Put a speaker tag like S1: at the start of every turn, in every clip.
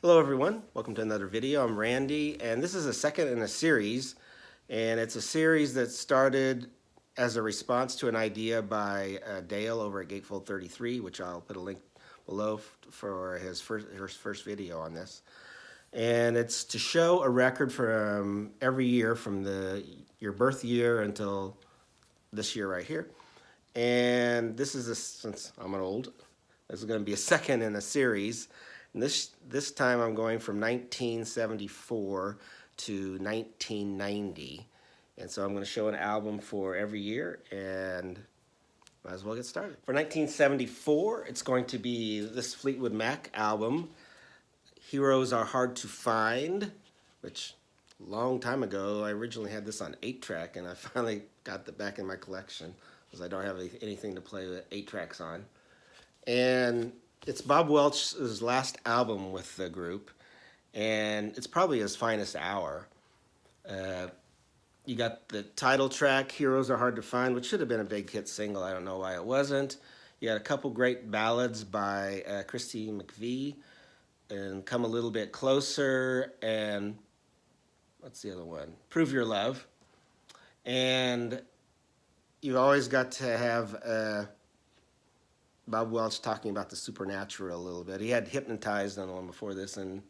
S1: Hello everyone, welcome to another video. I'm Randy, and this is the second in a series, and it's a series that started as a response to an idea by Dale over at Gatefold 33, which I'll put a link below for his first video on this. And it's to show a record from every year from your birth year until this year right here. And this is, since I'm an old, this is going to be a second in a series. And this time I'm going from 1974 to 1990. And so I'm going to show an album for every year, and might as well get started. For 1974, it's going to be this Fleetwood Mac album, Heroes Are Hard to Find, which a long time ago, I originally had this on 8-track, and I finally got it back in my collection because I don't have anything to play with 8 tracks on. And it's Bob Welch's last album with the group, and it's probably his finest hour. You got the title track, Heroes Are Hard to Find, which should have been a big hit single. I don't know why it wasn't. You got a couple great ballads by Christy McVie, and Come a Little Bit Closer, and what's the other one? Prove Your Love. And you've always got to have Bob Welch talking about the supernatural a little bit. He had Hypnotized on the one before this, and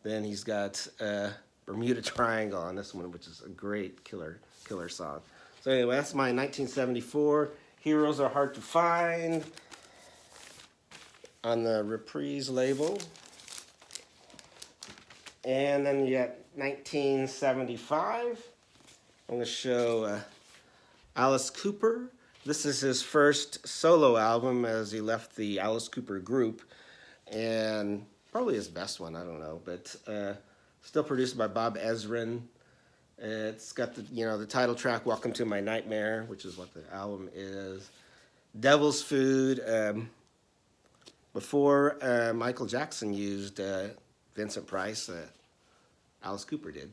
S1: then he's got Bermuda Triangle on this one, which is a great killer song. So anyway, that's my 1974 Heroes Are Hard to Find on the Reprise label. And then you got 1975. I'm going to show Alice Cooper. This is his first solo album as he left the Alice Cooper group, and probably his best one, I don't know, but still produced by Bob Ezrin. It's got the title track, Welcome to My Nightmare, which is what the album is. Devil's Food. Before Michael Jackson used Vincent Price, Alice Cooper did.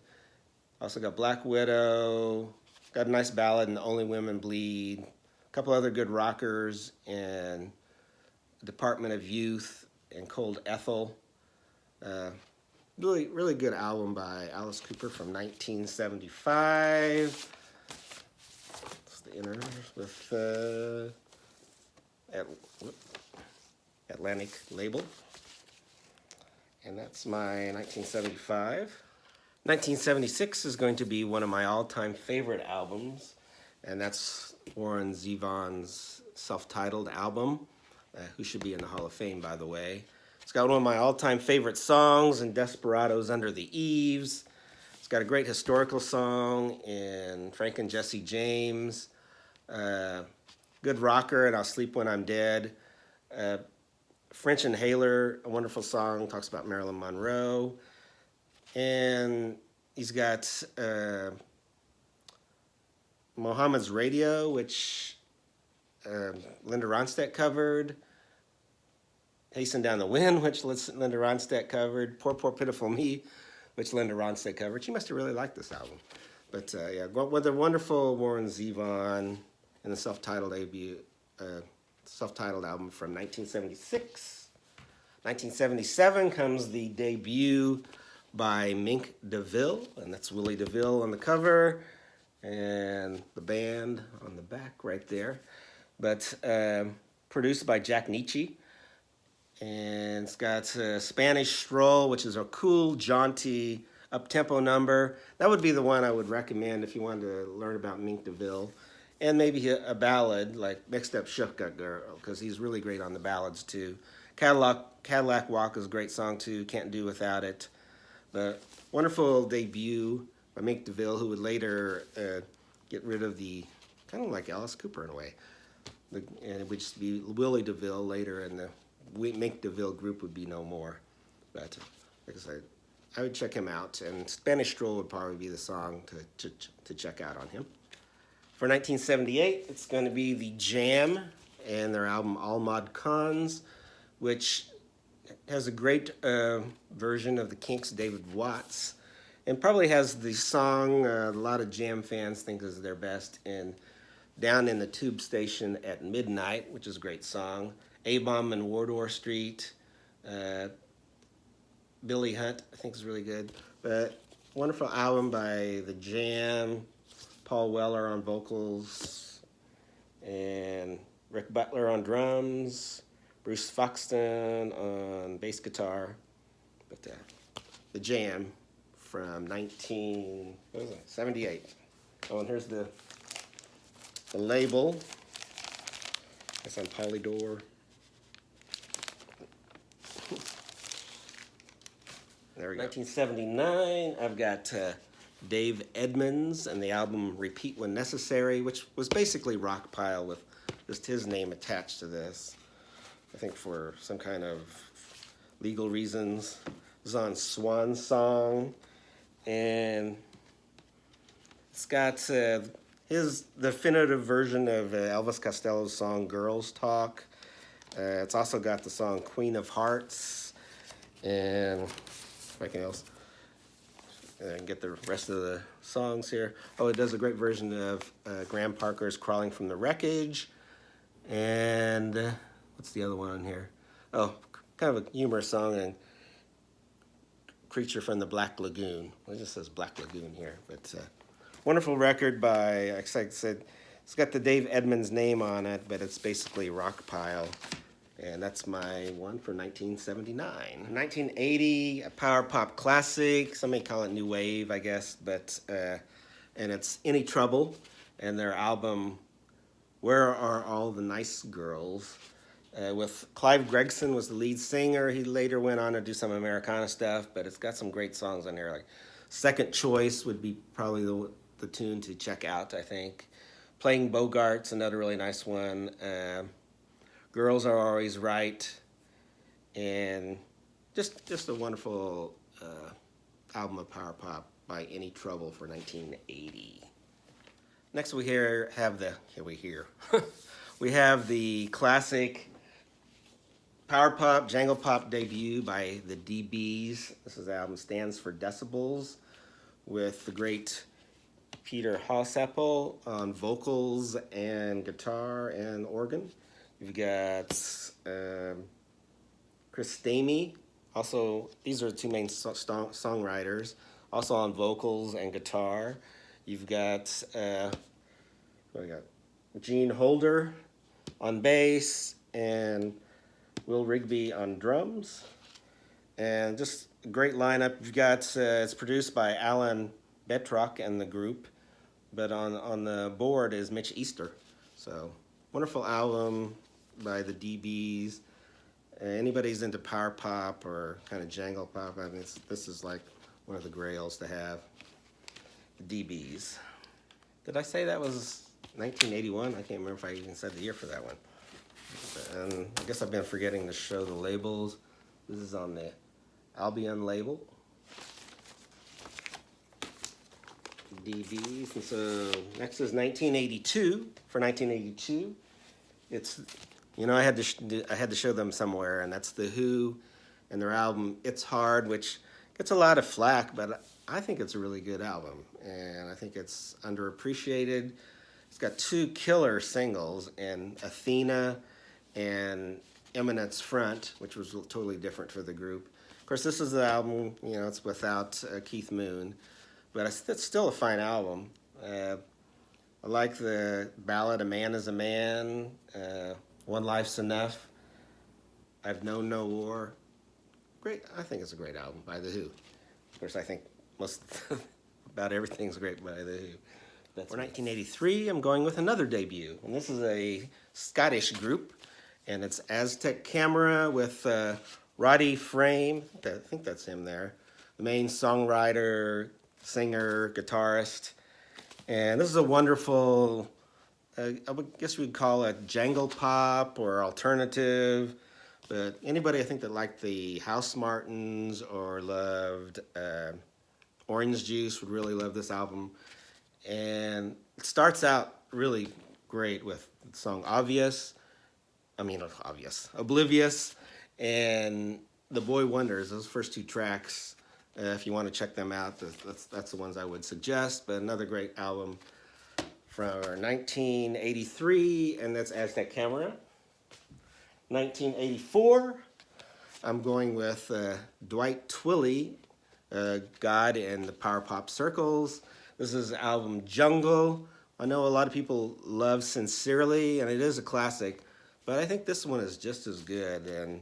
S1: Also got Black Widow, got a nice ballad, and Only Women Bleed. A couple other good rockers, and Department of Youth and Cold Ethel. Really good album by Alice Cooper from 1975. It's the inner with Atlantic label. And that's my 1975. 1976 is going to be one of my all-time favorite albums, and that's Warren Zevon's self-titled album, who should be in the Hall of Fame, by the way. It's got one of my all-time favorite songs in Desperados Under the Eaves. It's got a great historical song in Frank and Jesse James. Good rocker, and I'll Sleep When I'm Dead. French Inhaler, a wonderful song, talks about Marilyn Monroe. And he's got Mohammed's Radio, which Linda Ronstadt covered. Hasten Down the Wind, which Linda Ronstadt covered. Poor, Poor, Pitiful Me, which Linda Ronstadt covered. She must have really liked this album. But yeah, with the wonderful Warren Zevon and the self-titled album from 1976. 1977 comes the debut by Mink Deville, and that's Willie DeVille on the cover, and the band on the back right there. But produced by Jack Nietzsche, and it's got Spanish Stroll, which is a cool, jaunty, up-tempo number. That would be the one I would recommend if you wanted to learn about Mink Deville. And maybe a ballad like Mixed Up Shotgun Girl, because he's really great on the ballads too. Cadillac Walk is a great song too, Can't Do Without It. But wonderful debut by Mink Deville, who would later get rid of the, kind of like Alice Cooper in a way. And it would just be Willie DeVille later, and the Mink Deville group would be no more. But like I said, I would check him out, and Spanish Stroll would probably be the song to check out on him. For 1978, it's going to be The Jam and their album All Mod Cons, which has a great version of the Kinks' David Watts, and probably has the song a lot of Jam fans think is their best in Down in the Tube Station at Midnight, which is a great song. A-Bomb and Wardour Street, Billy Hunt, I think is really good. But wonderful album by The Jam, Paul Weller on vocals, and Rick Butler on drums, Bruce Foxton on bass guitar. But The Jam from 1978. Oh, and here's the label. It's on Polydor. There we go. 1979, I've got Dave Edmonds and the album Repeat When Necessary, which was basically Rockpile with just his name attached to this. I think for some kind of legal reasons. It was on Swan Song, and it's got his definitive version of Elvis Costello's song Girls Talk. It's also got the song Queen of Hearts, and if I can else get the rest of the songs here. Oh, it does a great version of Graham Parker's Crawling from the Wreckage, and what's the other one on here? Oh, kind of a humorous song, and Creature from the Black Lagoon. Well, it just says Black Lagoon here, but wonderful record by, like I said, it's got the Dave Edmonds name on it, but it's basically Rockpile. And that's my one for 1979. 1980, a power pop classic. Some may call it new wave, I guess, but and it's Any Trouble, and their album Where Are All the Nice Girls? With Clive Gregson was the lead singer. He later went on to do some Americana stuff, but it's got some great songs on there. Like Second Choice would be probably the tune to check out, I think. Playing Bogart's another really nice one. Girls Are Always Right, and just a wonderful album of power pop by Any Trouble for 1980. Next we have the classic power pop, jangle pop debut by the DBs. This is the album Stands for Decibels, with the great Peter Hosapple on vocals and guitar and organ. You've got Chris Stamey. Also, these are the two main songwriters. Also on vocals and guitar. You've got Gene Holder on bass and Will Rigby on drums. And just a great lineup. You've got it's produced by Alan Betrock and the group, but on the board is Mitch Easter. So wonderful album by the DBs. Anybody's into power pop or kind of jangle pop, I mean, this is like one of the grails to have. The DBs. Did I say that was 1981? I can't remember if I even said the year for that one. And I guess I've been forgetting to show the labels. This is on the Albion label. DBs. And so next is 1982. For 1982, it's, you know, I had to show them somewhere, and that's The Who and their album It's Hard, which gets a lot of flack, but I think it's a really good album, and I think it's underappreciated. It's got two killer singles, and Athena and Eminence Front, which was totally different for the group. Of course, this is the album, you know, it's without Keith Moon, but it's still a fine album. I like the ballad A Man Is a Man, One Life's Enough, I've Known No War. Great, I think it's a great album by The Who. Of course, I think most about everything's great by The Who. For 1983, I'm going with another debut, and this is a Scottish group, and it's Aztec Camera with Roddy Frame. I think that's him there. The main songwriter, singer, guitarist. And this is a wonderful, I guess we'd call it jangle pop or alternative. But anybody I think that liked the House Martins or loved Orange Juice would really love this album. And it starts out really great with the song Oblivious, and The Boy Wonders. Those first two tracks, if you want to check them out, that's the ones I would suggest. But another great album from 1983, and that's Aztec Camera. 1984, I'm going with Dwight Twilley, God in the Power Pop Circles. This is the album Jungle. I know a lot of people love Sincerely, and it is a classic, but I think this one is just as good, and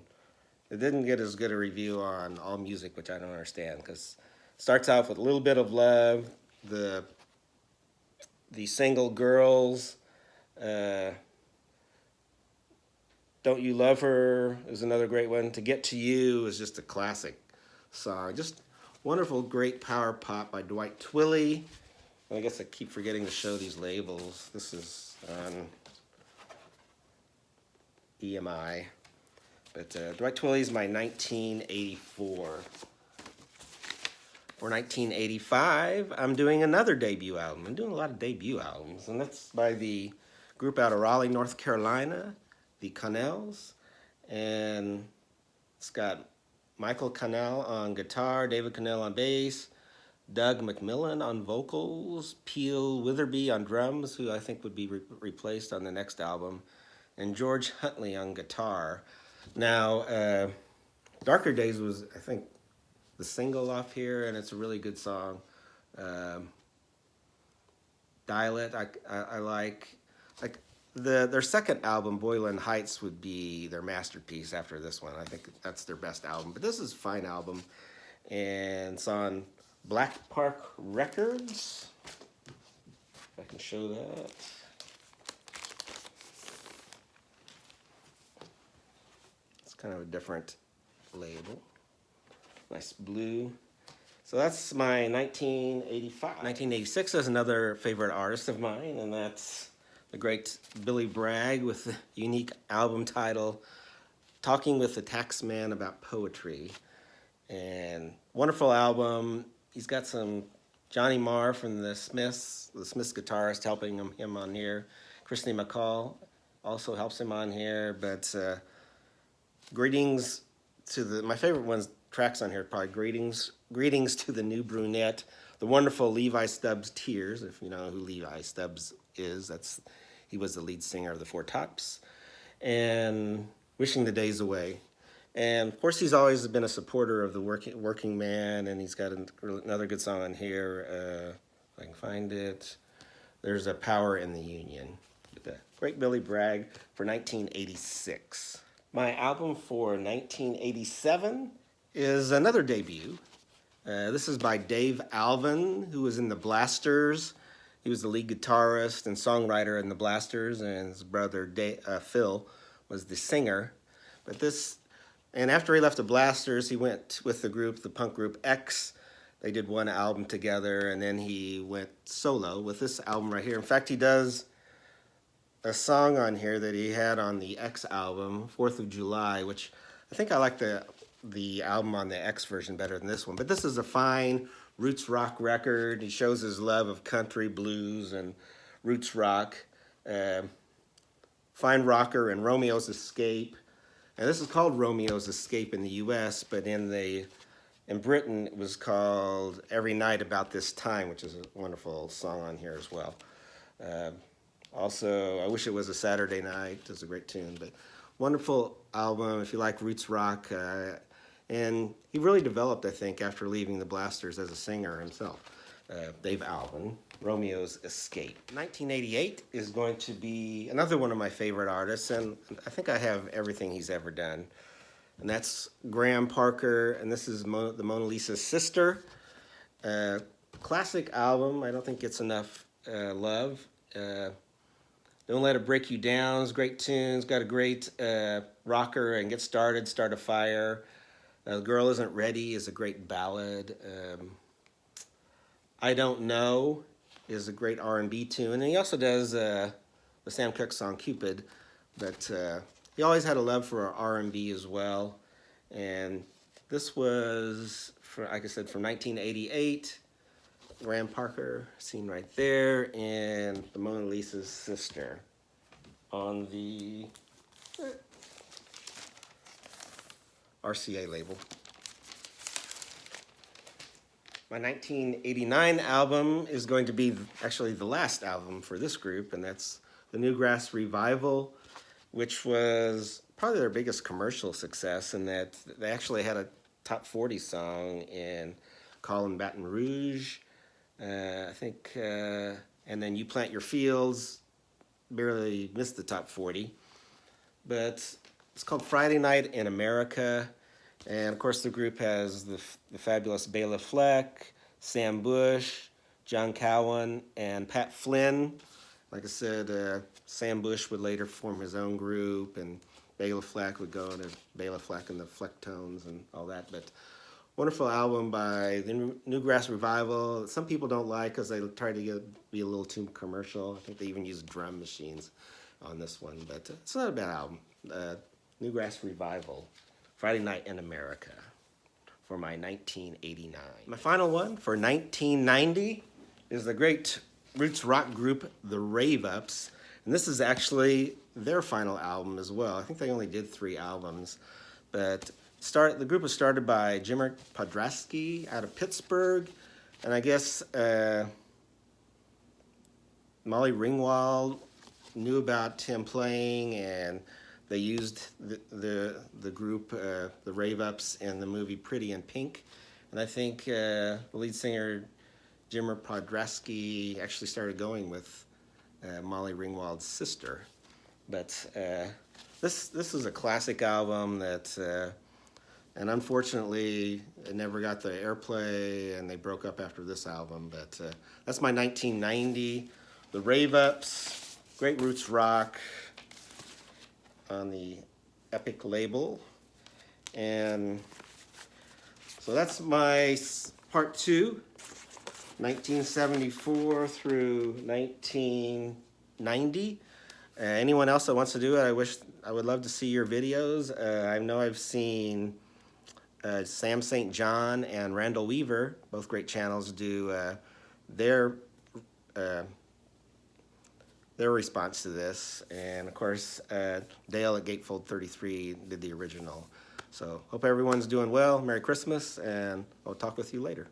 S1: it didn't get as good a review on AllMusic, which I don't understand, because it starts off with A Little Bit of Love, the single Girls, Don't You Love Her is another great one. To Get to You is just a classic song. Just wonderful, great power pop by Dwight Twilley. And I guess I keep forgetting to show these labels. This is on EMI. But Dwight Twilley's my 1984. For 1985, I'm doing another debut album. I'm doing a lot of debut albums, and that's by the group out of Raleigh, North Carolina, the Canals. And it's got Michael Cannell on guitar, David Cannell on bass, Doug McMillan on vocals, Peel Witherby on drums, who I think would be replaced on the next album, and George Huntley on guitar. Now, Darker Days was, I think, the single off here, and it's a really good song. Dial It, I like their second album, Boylan Heights, would be their masterpiece after this one. I think that's their best album, but this is a fine album, and it's on Black Park Records. If I can show that. It's kind of a different label. Nice blue. So that's my 1985. 1986 is another favorite artist of mine, and that's the great Billy Bragg with the unique album title, Talking with the Taxman About Poetry. And wonderful album. He's got some Johnny Marr from the Smiths guitarist helping him on here. Christy McCall also helps him on here, but greetings to my favorite tracks on here, probably greetings to the New Brunette, the wonderful Levi Stubbs Tears, if you know who Levi Stubbs is. He was the lead singer of the Four Tops, and Wishing the Days Away. And of course, he's always been a supporter of the working man, and he's got another good song on here. If I can find it, there's a Power in the Union. The great Billy Bragg for 1986. My album for 1987 is another debut. This is by Dave Alvin, who was in the Blasters. He was the lead guitarist and songwriter in the Blasters, and his brother Phil was the singer. And after he left the Blasters, he went with the group, the punk group X. They did one album together, and then he went solo with this album right here. In fact, he does a song on here that he had on the X album, 4th of July, which I think I like the album on the X version better than this one. But this is a fine roots rock record. He shows his love of country, blues, and roots rock. Fine rocker and Romeo's Escape. And this is called Romeo's Escape in the U.S., but in Britain it was called Every Night About This Time, which is a wonderful song on here as well. Also, I Wish It Was a Saturday Night. It's a great tune, but wonderful album if you like roots rock. And he really developed, I think, after leaving the Blasters as a singer himself. Dave Alvin, Romeo's Escape. 1988 is going to be another one of my favorite artists, and I think I have everything he's ever done. And that's Graham Parker, and this is the Mona Lisa's Sister. Classic album. I don't think gets enough love. Don't Let It Break You Down is great tunes. Got a great rocker and Get Started, Start a Fire. The Girl Isn't Ready is a great ballad. I Don't Know is a great R&B tune. And he also does the Sam Cooke song Cupid. But he always had a love for R&B as well. And this was, like I said, from 1988. Graham Parker, seen right there, and the Mona Lisa's Sister on the RCA label. My 1989 album is going to be actually the last album for this group, and that's the Newgrass Revival, which was probably their biggest commercial success, in that they actually had a top 40 song in Callin' Baton Rouge, I think, and then You Plant Your Fields barely missed the top 40. But it's called Friday Night in America. And of course, the group has the fabulous Bela Fleck, Sam Bush, John Cowan, and Pat Flynn. Like I said, Sam Bush would later form his own group, and Bela Fleck would go to Bela Fleck and the Flecktones and all that. But wonderful album by the Newgrass Revival. Some people don't like because they try to be a little too commercial. I think they even use drum machines on this one, but it's not a bad album. Newgrass Revival, Friday Night in America, for my 1989. My final one for 1990 is the great roots rock group, the Rave Ups, and this is actually their final album as well. I think they only did 3 albums, but the group was started by Jimmer Podrasky out of Pittsburgh, and I guess Molly Ringwald knew about him playing, and they used the group, the Rave Ups, in the movie Pretty in Pink. And I think the lead singer, Jimmer Podrasky, actually started going with Molly Ringwald's sister. But this is a classic album that, and unfortunately, it never got the airplay, and they broke up after this album. But that's my 1990, the Rave Ups, great roots rock on the Epic label. And so that's my part 2, 1974 through 1990. Anyone else that wants to do it, I would love to see your videos. I know I've seen Sam St. John and Randall Weaver, both great channels, do their response to this. And of course, Dale at Gatefold 33 did the original. So hope everyone's doing well. Merry Christmas, and I'll talk with you later.